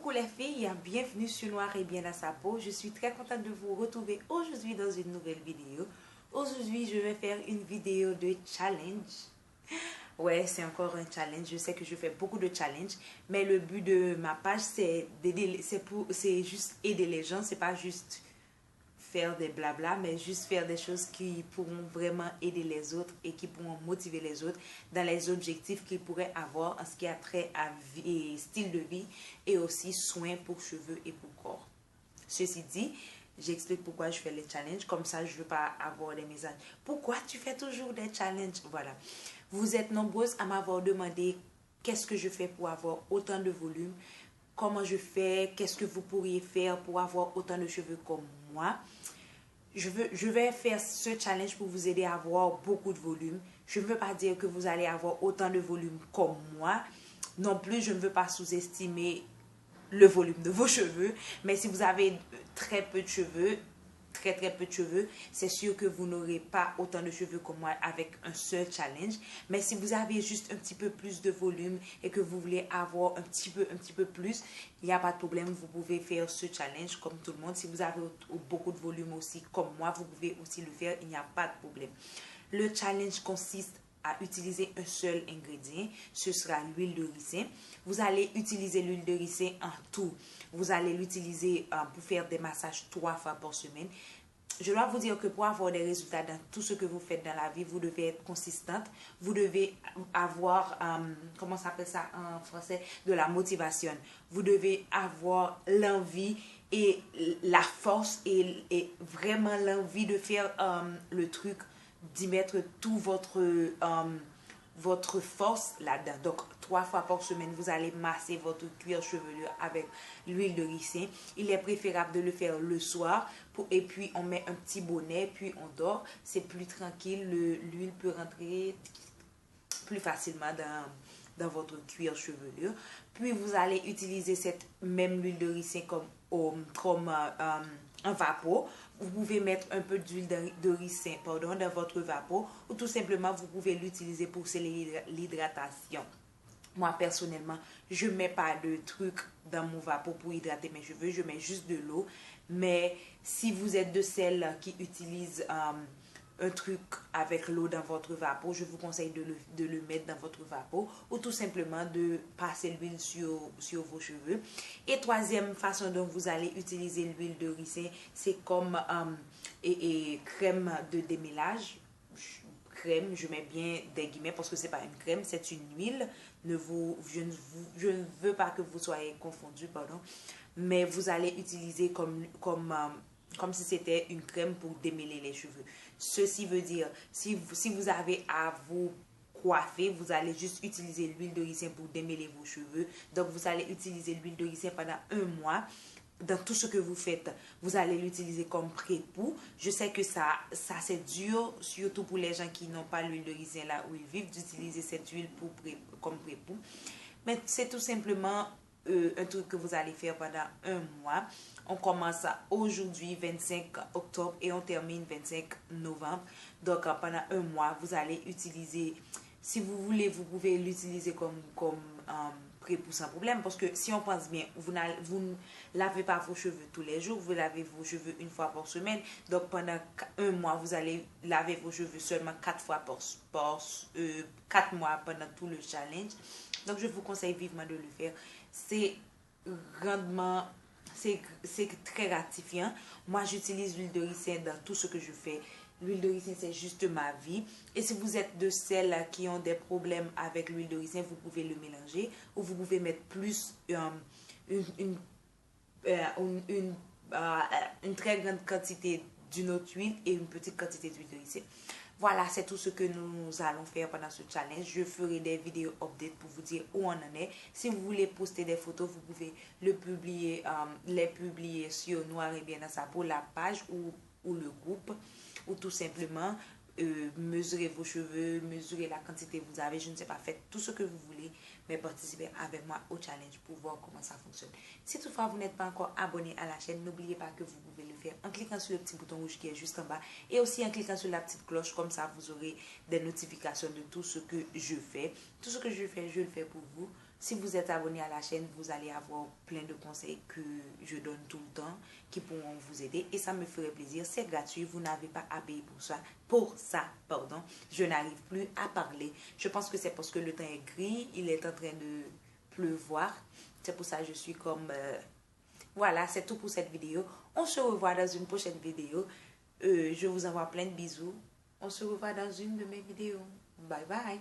Coucou les filles, bienvenue sur Noir et bien dans sa peau. Je suis très contente de vous retrouver aujourd'hui dans une nouvelle vidéo. Aujourd'hui, je vais faire une vidéo de challenge. Ouais, c'est encore un challenge. Je sais que je fais beaucoup de challenges, mais le but de ma page, c'est d'aider, c'est juste aider les gens. C'est pas juste faire des blabla, mais juste faire des choses qui pourront vraiment aider les autres et qui pourront motiver les autres dans les objectifs qu'ils pourraient avoir en ce qui a trait à vie, style de vie et aussi soins pour cheveux et pour corps. Ceci dit, j'explique pourquoi je fais les challenges, comme ça je ne veux pas avoir des messages. Pourquoi tu fais toujours des challenges? Voilà. Vous êtes nombreuses à m'avoir demandé qu'est-ce que je fais pour avoir autant de volume, comment je fais, qu'est-ce que vous pourriez faire pour avoir autant de cheveux comme moi. Je vais faire ce challenge pour vous aider à avoir beaucoup de volume. Je ne veux pas dire que vous allez avoir autant de volume comme moi. Non plus, je ne veux pas sous-estimer le volume de vos cheveux. Mais si vous avez très peu de cheveux, très peu de cheveux, c'est sûr que vous n'aurez pas autant de cheveux que moi avec un seul challenge. Mais si vous avez juste un petit peu plus de volume et que vous voulez avoir un petit peu plus, il n'y a pas de problème, vous pouvez faire ce challenge comme tout le monde. Si vous avez beaucoup de volume aussi comme moi, vous pouvez aussi le faire, il n'y a pas de problème. Le challenge consiste à utiliser un seul ingrédient, ce sera l'huile de ricin. Vous allez utiliser l'huile de ricin en tout. Vous allez l'utiliser pour faire des massages 3 fois par semaine. Je dois vous dire que pour avoir des résultats dans tout ce que vous faites dans la vie, vous devez être consistante. Vous devez avoir, comment ça s'appelle ça en français, de la motivation. Vous devez avoir l'envie et la force et vraiment l'envie de faire le truc, d'y mettre tout votre force là-dedans. Donc, 3 fois par semaine, vous allez masser votre cuir chevelu avec l'huile de ricin. Il est préférable de le faire le soir et puis on met un petit bonnet, puis on dort. C'est plus tranquille, l'huile peut rentrer plus facilement dans votre cuir chevelu. Puis vous allez utiliser cette même huile de ricin comme un vapeau. Vous pouvez mettre un peu d'huile de ricin dans votre vapeau ou tout simplement vous pouvez l'utiliser pour sceller l'hydratation. Moi personnellement, je ne mets pas de truc dans mon vapeau pour hydrater mes cheveux, je mets juste de l'eau. Mais si vous êtes de celles qui utilisent un truc avec l'eau dans votre vapeau, je vous conseille de le mettre dans votre vapeau ou tout simplement de passer l'huile sur vos cheveux. Et troisième façon dont vous allez utiliser l'huile de ricin, c'est comme crème de démêlage. Crème, je mets bien des guillemets parce que c'est pas une crème, c'est une huile. Je ne veux pas que vous soyez confondus, pardon. Mais vous allez utiliser comme si c'était une crème pour démêler les cheveux. Ceci veut dire, si vous avez à vous coiffer, vous allez juste utiliser l'huile de ricin pour démêler vos cheveux. Donc, vous allez utiliser l'huile de ricin pendant 1 mois. Dans tout ce que vous faites, vous allez l'utiliser comme pré-pou. Je sais que ça c'est dur, surtout pour les gens qui n'ont pas l'huile de ricin là où ils vivent, d'utiliser cette huile comme pré-pou. Mais c'est tout simplement un truc que vous allez faire pendant 1 mois. On commence aujourd'hui 25 octobre et on termine 25 novembre. Donc pendant 1 mois, vous allez utiliser, si vous voulez, vous pouvez l'utiliser comme pré-pou sans problème. Parce que si on pense bien, vous ne lavez pas vos cheveux tous les jours, vous lavez vos cheveux 1 fois par semaine. Donc pendant 1 mois, vous allez laver vos cheveux seulement 4 fois 4 mois pendant tout le challenge. Donc je vous conseille vivement de le faire. C'est très gratifiant. Moi, j'utilise l'huile de ricin dans tout ce que je fais. L'huile de ricin, c'est juste ma vie. Et si vous êtes de celles qui ont des problèmes avec l'huile de ricin, vous pouvez le mélanger. Ou vous pouvez mettre plus une très grande quantité d'une autre huile et une petite quantité d'huile de ricin. Voilà, c'est tout ce que nous allons faire pendant ce challenge. Je ferai des vidéos update pour vous dire où on en est. Si vous voulez poster des photos, vous pouvez les publier sur Noir et bien dans sa peau, la page ou le groupe. Ou tout simplement mesurer vos cheveux, mesurer la quantité que vous avez. Je ne sais pas, faites tout ce que vous voulez, mais participez avec moi au challenge pour voir comment ça fonctionne. Si toutefois vous n'êtes pas encore abonné à la chaîne, n'oubliez pas que vous pouvez le faire en cliquant sur le petit bouton rouge qui est juste en bas et aussi en cliquant sur la petite cloche. Comme ça, vous aurez des notifications de tout ce que je fais. Tout ce que je fais, je le fais pour vous. Si vous êtes abonné à la chaîne, vous allez avoir plein de conseils que je donne tout le temps qui pourront vous aider et ça me ferait plaisir. C'est gratuit, vous n'avez pas à payer pour ça. Pardon. Je n'arrive plus à parler. Je pense que c'est parce que le temps est gris, il est en train de pleuvoir. C'est pour ça que je suis comme... Voilà, c'est tout pour cette vidéo. On se revoit dans une prochaine vidéo. Je vous envoie plein de bisous. On se revoit dans une de mes vidéos. Bye bye.